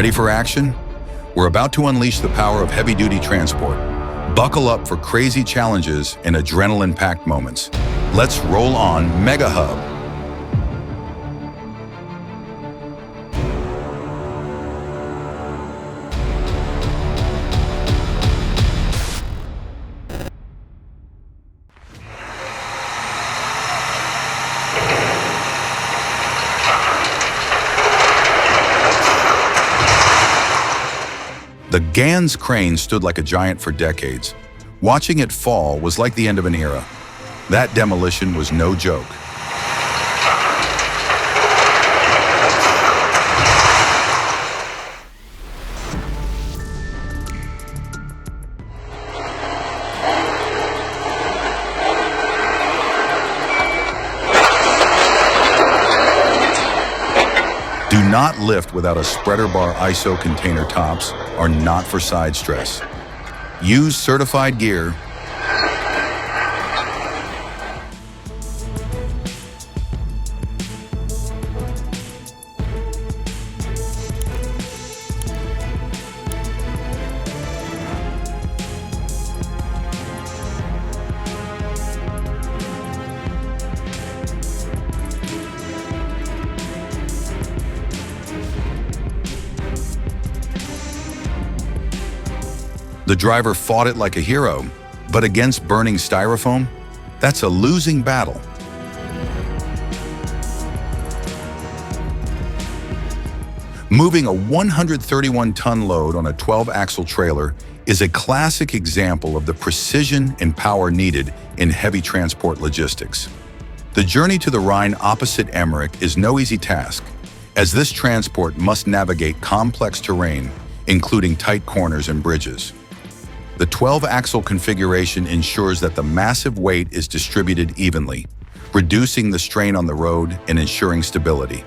Ready for action? We're about to unleash the power of heavy-duty transport. Buckle up for crazy challenges and adrenaline-packed moments. Let's roll on Mega Hub. The Gans crane stood like a giant for decades. Watching it fall was like the end of an era. That demolition was no joke. Do not lift without a spreader bar. ISO container tops are not for side stress. Use certified gear. The driver fought it like a hero, but against burning styrofoam, that's a losing battle. Moving a 131-ton load on a 12-axle trailer is a classic example of the precision and power needed in heavy transport logistics. The journey to the Rhine opposite Emmerich is no easy task, as this transport must navigate complex terrain, including tight corners and bridges. The 12-axle configuration ensures that the massive weight is distributed evenly, reducing the strain on the road and ensuring stability.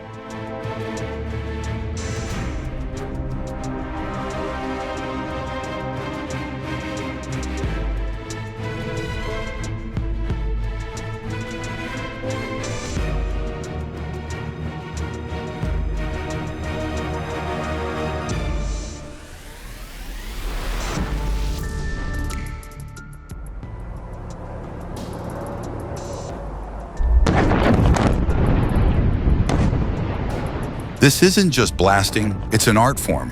This isn't just blasting, it's an art form.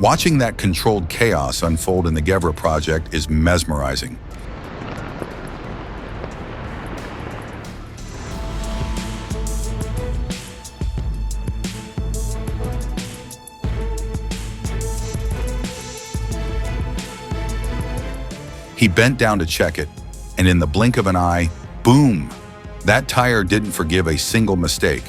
Watching that controlled chaos unfold in the Gevra project is mesmerizing. He bent down to check it, and in the blink of an eye, boom! That tire didn't forgive a single mistake.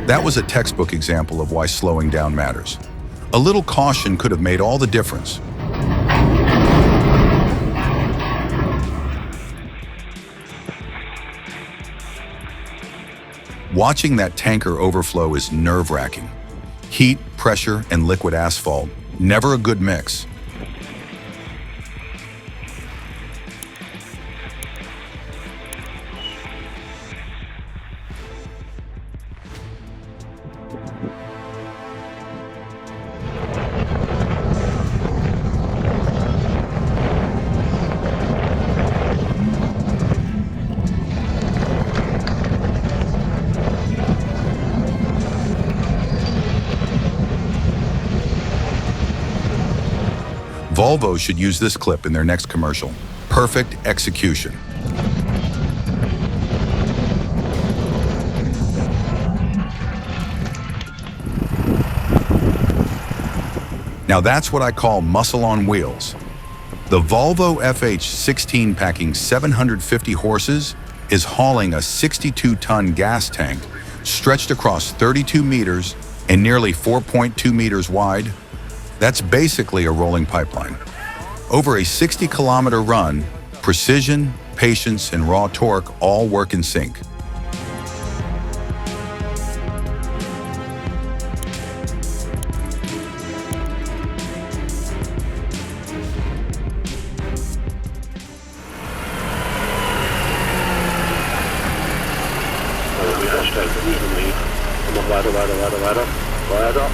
That was a textbook example of why slowing down matters. A little caution could have made all the difference. Watching that tanker overflow is nerve-wracking. Heat, pressure, and liquid asphalt, never a good mix. Volvo should use this clip in their next commercial. Perfect execution. Now that's what I call muscle on wheels. The Volvo FH16 packing 750 horses is hauling a 62-ton gas tank stretched across 32 meters and nearly 4.2 meters wide. That's basically a rolling pipeline. Over a 60-kilometer run, precision, patience, and raw torque all work in sync. evenly. Und noch weiter, weiter, weiter, weiter, weiter.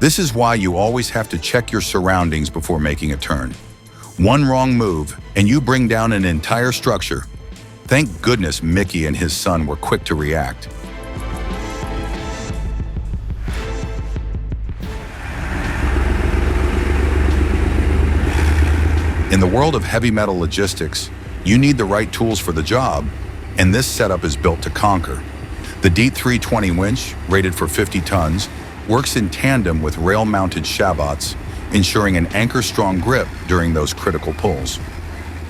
This is why you always have to check your surroundings before making a turn. One wrong move, and you bring down an entire structure. Thank goodness Mickey and his son were quick to react. In the world of heavy metal logistics, you need the right tools for the job, and this setup is built to conquer. The Deep 320 winch, rated for 50 tons, works in tandem with rail-mounted shabots, ensuring an anchor-strong grip during those critical pulls.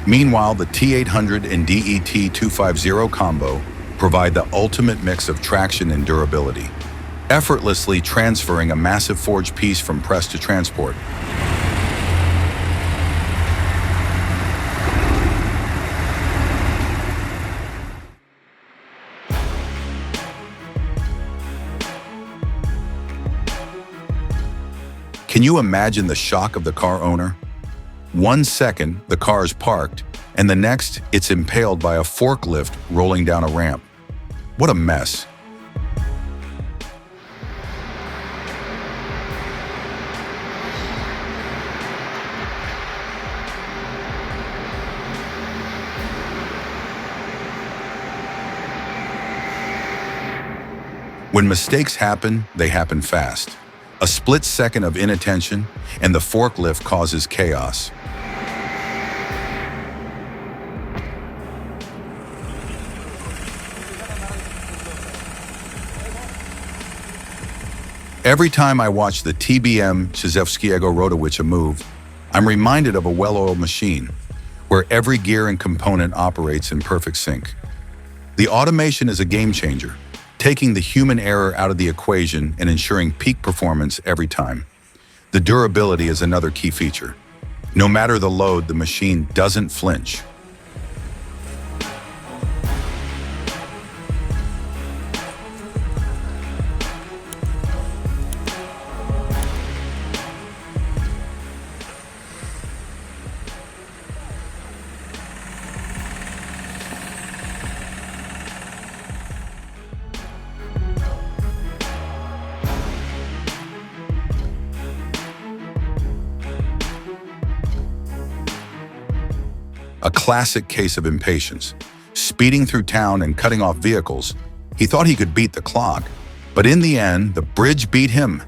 Meanwhile, the T800 and DET 250 combo provide the ultimate mix of traction and durability, effortlessly transferring a massive forged piece from press to transport. Can you imagine the shock of the car owner? 1 second, the car is parked, and the next, it's impaled by a forklift rolling down a ramp. What a mess. When mistakes happen, they happen fast. A split second of inattention, and the forklift causes chaos. Every time I watch the TBM Chizevskiego Rotowicha move, I'm reminded of a well-oiled machine, where every gear and component operates in perfect sync. The automation is a game changer, taking the human error out of the equation and ensuring peak performance every time. The durability is another key feature. No matter the load, the machine doesn't flinch. A classic case of impatience. Speeding through town and cutting off vehicles, he thought he could beat the clock, but in the end, the bridge beat him.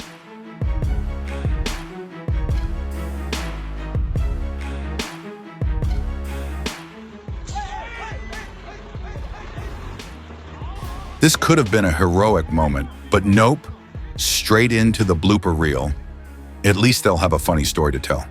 This could have been a heroic moment, but nope, straight into the blooper reel. At least they'll have a funny story to tell.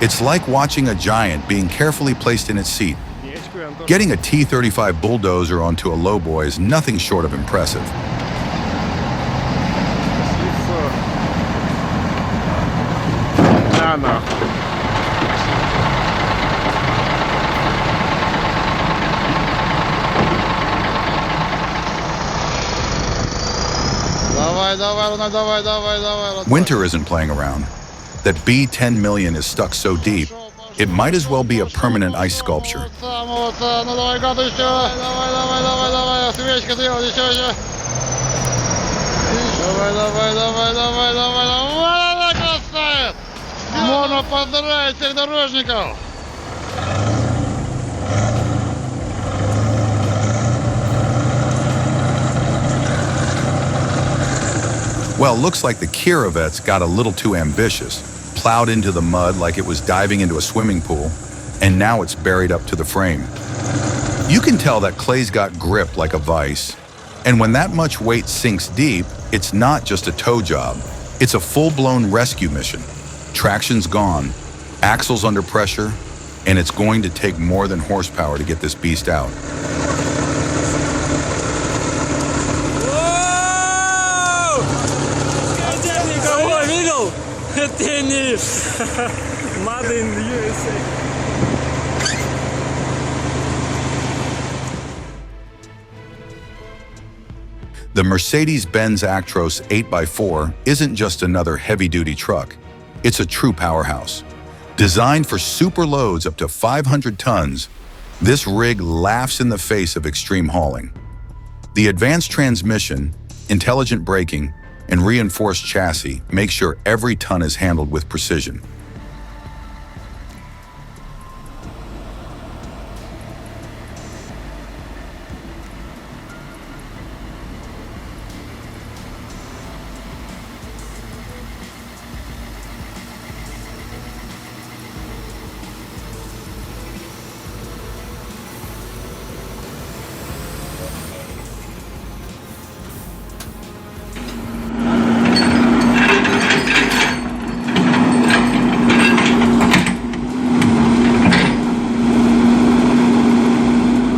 It's like watching a giant being carefully placed in its seat. Getting a T-35 bulldozer onto a lowboy is nothing short of impressive. Winter isn't playing around. That B10 million is stuck so deep, it might as well be a permanent ice sculpture. Well, looks like the Kiravet's got a little too ambitious, plowed into the mud like it was diving into a swimming pool, and now it's buried up to the frame. You can tell that clay's got grip like a vise, and when that much weight sinks deep, it's not just a tow job, it's a full-blown rescue mission. Traction's gone, axles under pressure, and it's going to take more than horsepower to get this beast out. Yes. Made in the USA. The Mercedes-Benz Actros 8x4 isn't just another heavy-duty truck. It's a true powerhouse. Designed for super loads up to 500 tons, this rig laughs in the face of extreme hauling. The advanced transmission, intelligent braking, and reinforced chassis make sure every ton is handled with precision.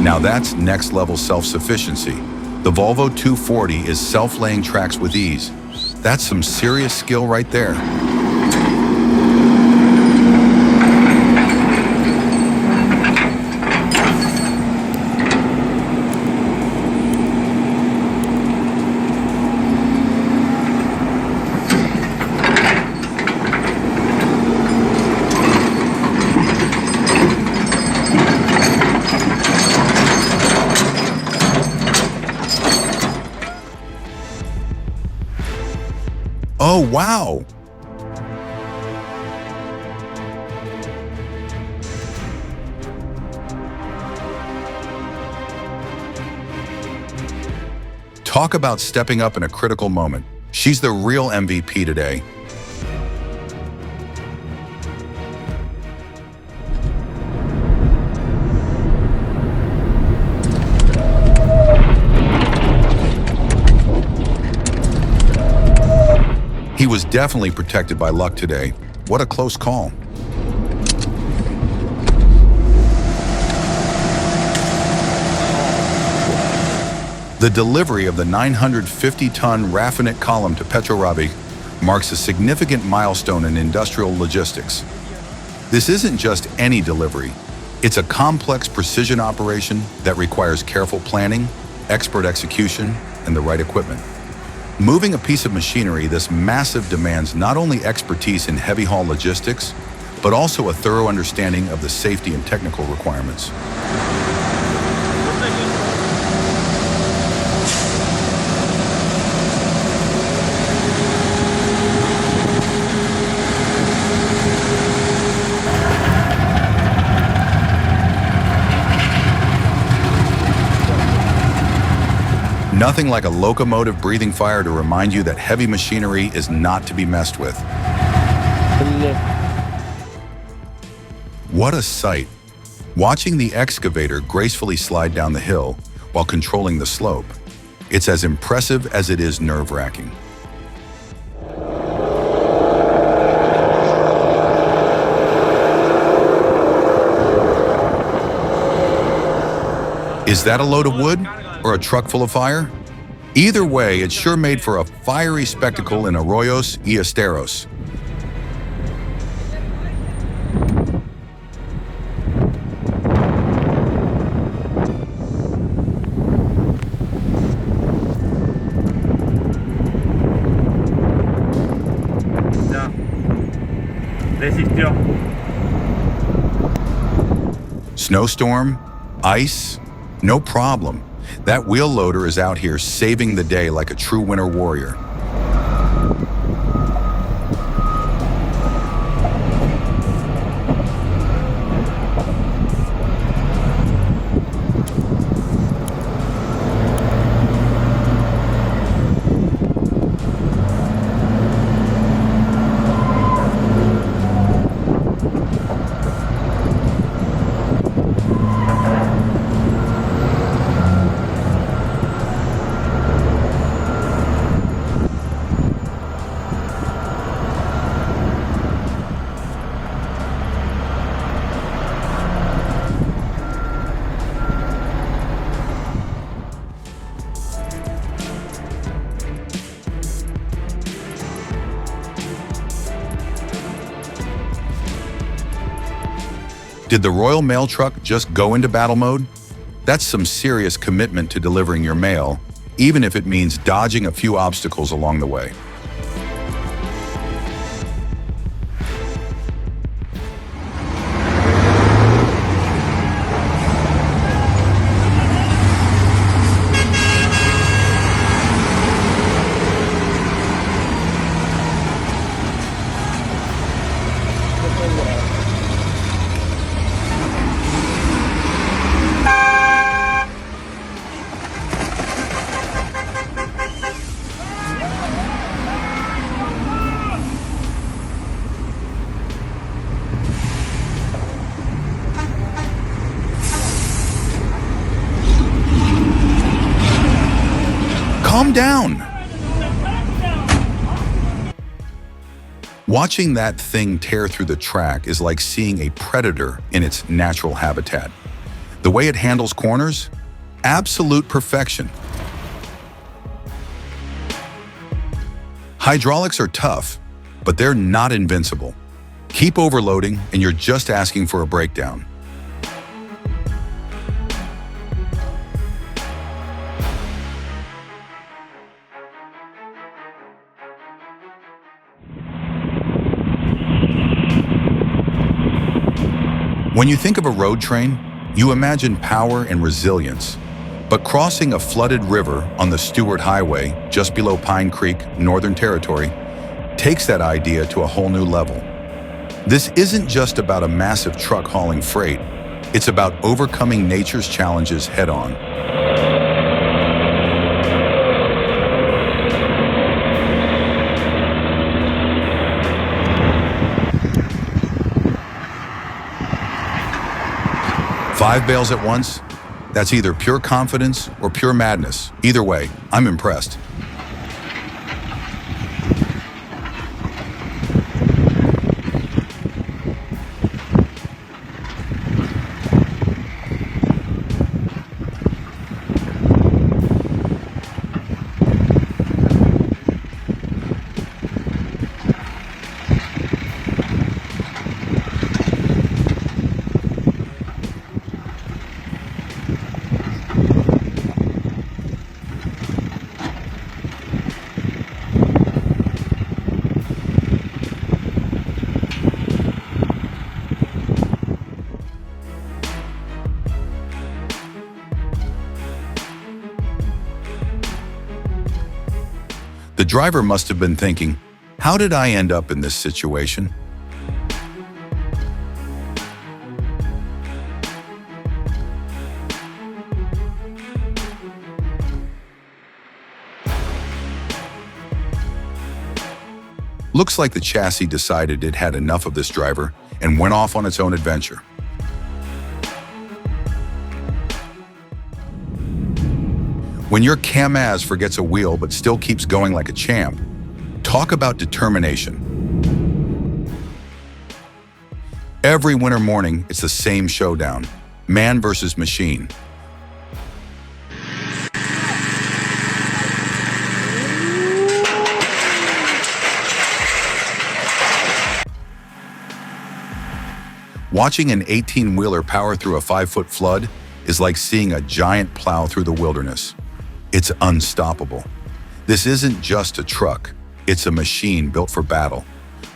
Now that's next-level self-sufficiency. The Volvo 240 is self-laying tracks with ease. That's some serious skill right there. Oh, wow! Talk about stepping up in a critical moment. She's the real MVP today. He was definitely protected by luck today. What a close call. The delivery of the 950-ton raffinate column to Petroravik marks a significant milestone in industrial logistics. This isn't just any delivery. It's a complex precision operation that requires careful planning, expert execution, and the right equipment. Moving a piece of machinery this massive demands not only expertise in heavy-haul logistics, but also a thorough understanding of the safety and technical requirements. Nothing like a locomotive breathing fire to remind you that heavy machinery is not to be messed with. What a sight! Watching the excavator gracefully slide down the hill while controlling the slope. It's as impressive as it is nerve-wracking. Is that a load of wood? Or a truck full of fire? Either way, it's sure made for a fiery spectacle in Arroyos y Esteros. Ya. Desistió. Snowstorm? Ice? No problem. That wheel loader is out here saving the day like a true winter warrior. Did the Royal Mail truck just go into battle mode? That's some serious commitment to delivering your mail, even if it means dodging a few obstacles along the way. Calm down. Watching that thing tear through the track is like seeing a predator in its natural habitat. The way it handles corners, absolute perfection. Hydraulics are tough, but they're not invincible. Keep overloading and you're just asking for a breakdown. When you think of a road train, you imagine power and resilience. But crossing a flooded river on the Stewart Highway, just below Pine Creek, Northern Territory, takes that idea to a whole new level. This isn't just about a massive truck hauling freight. It's about overcoming nature's challenges head-on. Five bales at once? That's either pure confidence or pure madness. Either way, I'm impressed. The driver must have been thinking, how did I end up in this situation? Looks like the chassis decided it had enough of this driver and went off on its own adventure. When your Kamaz forgets a wheel but still keeps going like a champ, talk about determination. Every winter morning, it's the same showdown, man versus machine. Watching an 18-wheeler power through a 5-foot flood is like seeing a giant plow through the wilderness. It's unstoppable. This isn't just a truck, it's a machine built for battle.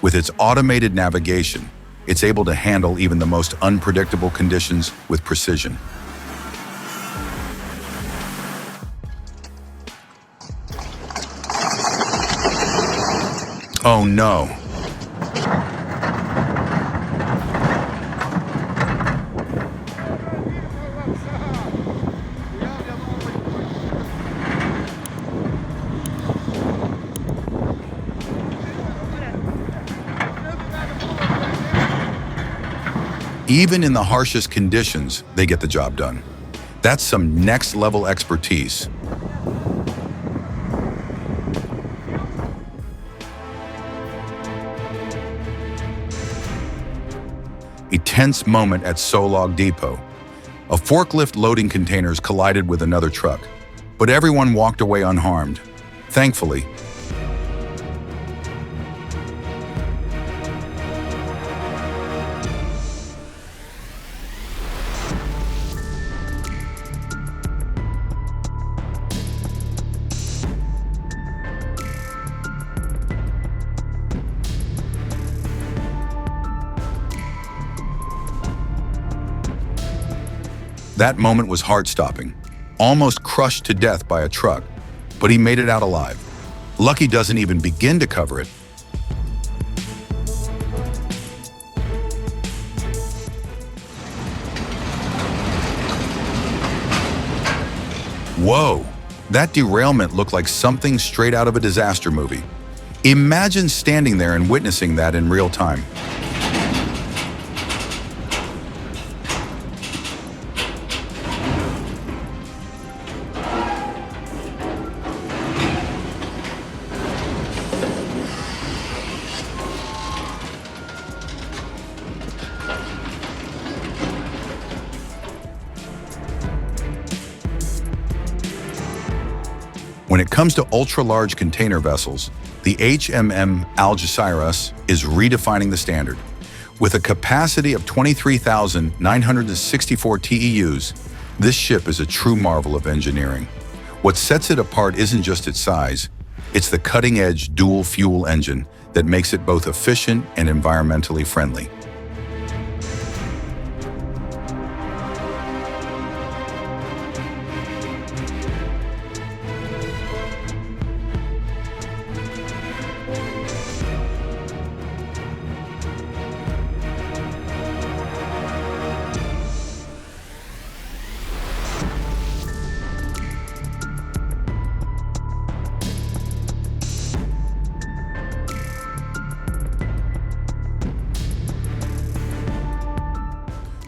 With its automated navigation, it's able to handle even the most unpredictable conditions with precision. Oh no. Even in the harshest conditions, they get the job done. That's some next-level expertise. A tense moment at Solog Depot. A forklift loading containers collided with another truck, but everyone walked away unharmed. Thankfully, That moment was heart-stopping, almost crushed to death by a truck, but he made it out alive. Lucky doesn't even begin to cover it. Whoa, that derailment looked like something straight out of a disaster movie. Imagine standing there and witnessing that in real time. When it comes to ultra-large container vessels, the HMM Algeciras is redefining the standard. With a capacity of 23,964 TEUs, this ship is a true marvel of engineering. What sets it apart isn't just its size, it's the cutting-edge dual-fuel engine that makes it both efficient and environmentally friendly.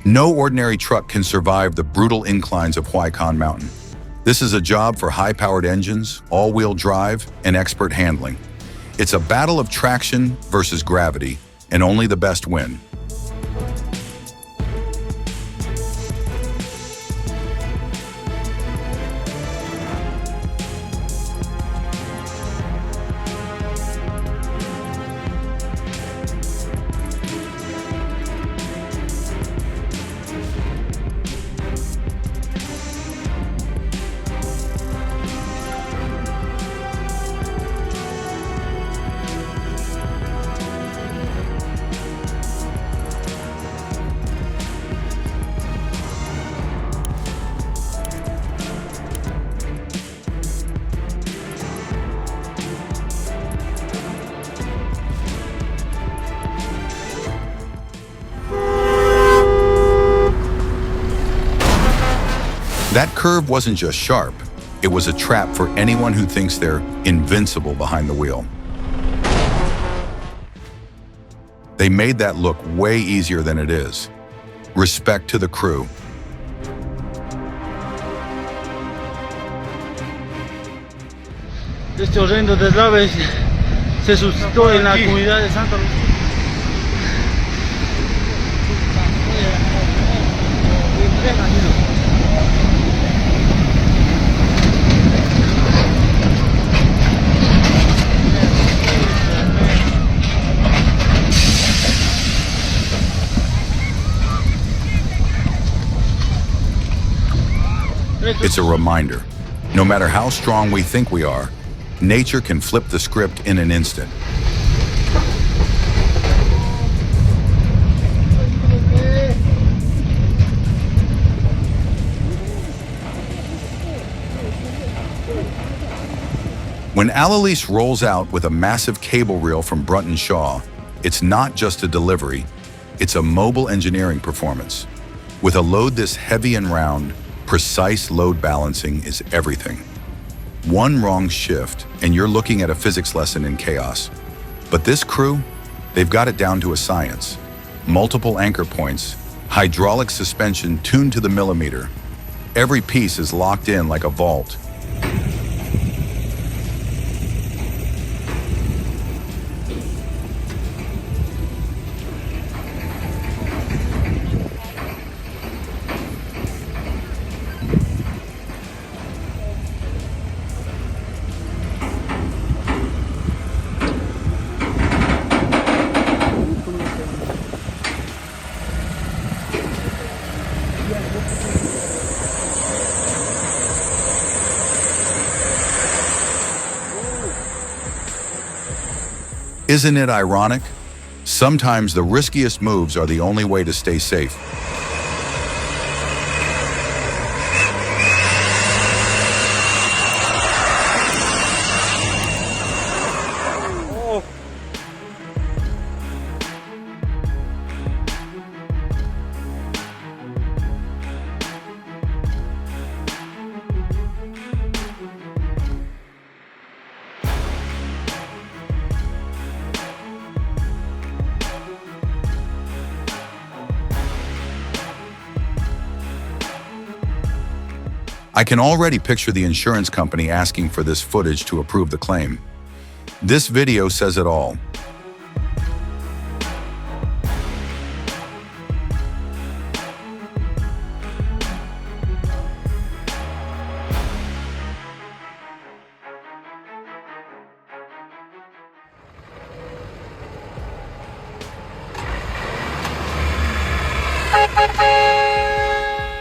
No ordinary truck can survive the brutal inclines of Huaycan Mountain. This is a job for high-powered engines, all-wheel drive, and expert handling. It's a battle of traction versus gravity, and only the best win. That curve wasn't just sharp, it was a trap for anyone who thinks they're invincible behind the wheel. They made that look way easier than it is. Respect to the crew. Este horrendo deslave se suscitó en la comunidad de Santa Lucía. It's a reminder, no matter how strong we think we are, nature can flip the script in an instant. When Alalise rolls out with a massive cable reel from Brunton Shaw, it's not just a delivery, it's a mobile engineering performance. With a load this heavy and round, precise load balancing is everything. One wrong shift, and you're looking at a physics lesson in chaos. But this crew, they've got it down to a science. Multiple anchor points, hydraulic suspension tuned to the millimeter. Every piece is locked in like a vault. Isn't it ironic? Sometimes the riskiest moves are the only way to stay safe. I can already picture the insurance company asking for this footage to approve the claim. This video says it all.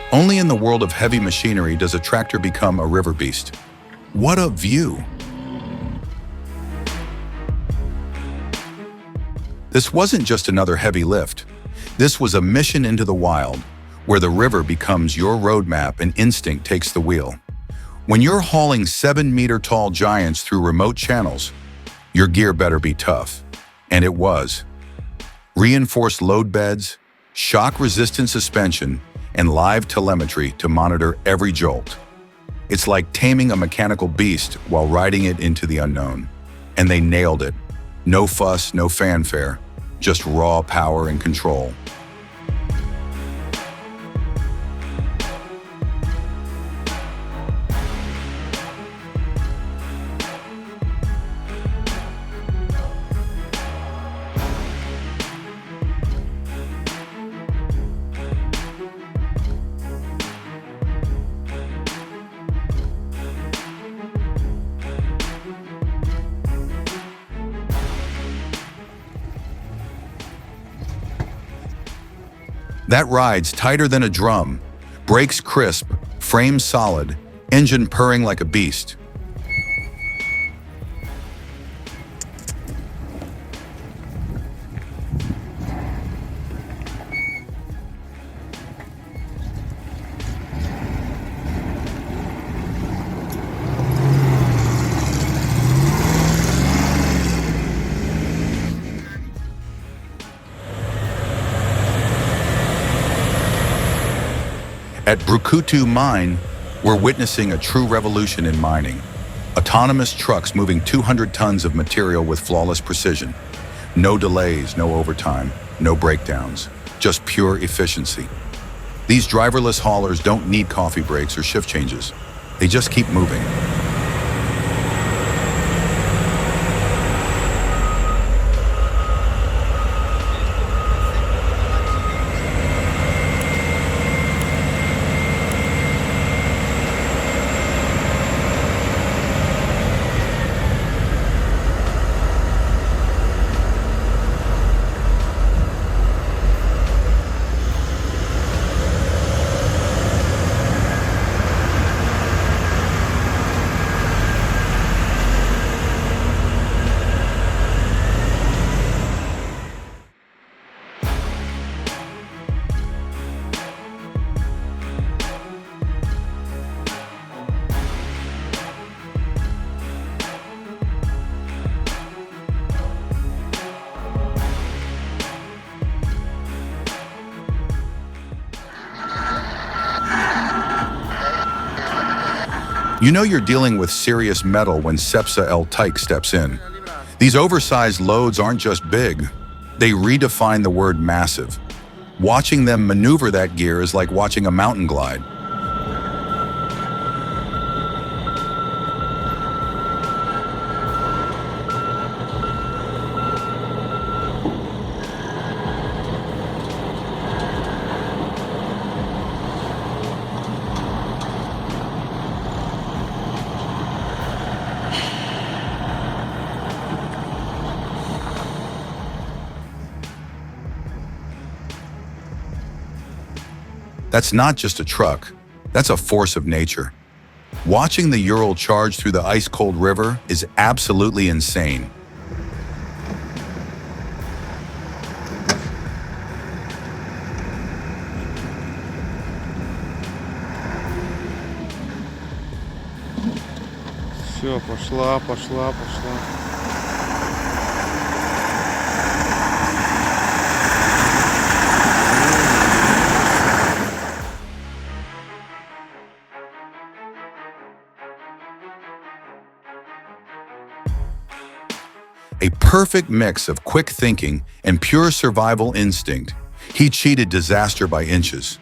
Only in the world of heavy machinery does a tractor become a river beast. What a view! This wasn't just another heavy lift. This was a mission into the wild, where the river becomes your roadmap and instinct takes the wheel. When you're hauling 7-meter-tall giants through remote channels, your gear better be tough. And it was. Reinforced load beds, shock-resistant suspension, and live telemetry to monitor every jolt. It's like taming a mechanical beast while riding it into the unknown. And they nailed it. No fuss, no fanfare, just raw power and control. That ride's tighter than a drum, brakes crisp, frame solid, engine purring like a beast. At Brukutu Mine, we're witnessing a true revolution in mining. Autonomous trucks moving 200 tons of material with flawless precision. No delays, no overtime, no breakdowns, just pure efficiency. These driverless haulers don't need coffee breaks or shift changes. They just keep moving. You know you're dealing with serious metal when Cepsa El Tyke steps in. These oversized loads aren't just big, they redefine the word massive. Watching them maneuver that gear is like watching a mountain glide. That's not just a truck, that's a force of nature. Watching the Ural charge through the ice-cold river is absolutely insane. Все, пошла. A perfect mix of quick thinking and pure survival instinct. He cheated disaster by inches.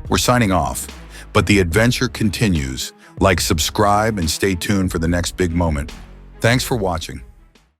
We're signing off, but the adventure continues. Like, subscribe, and stay tuned for the next big moment. Thanks for watching.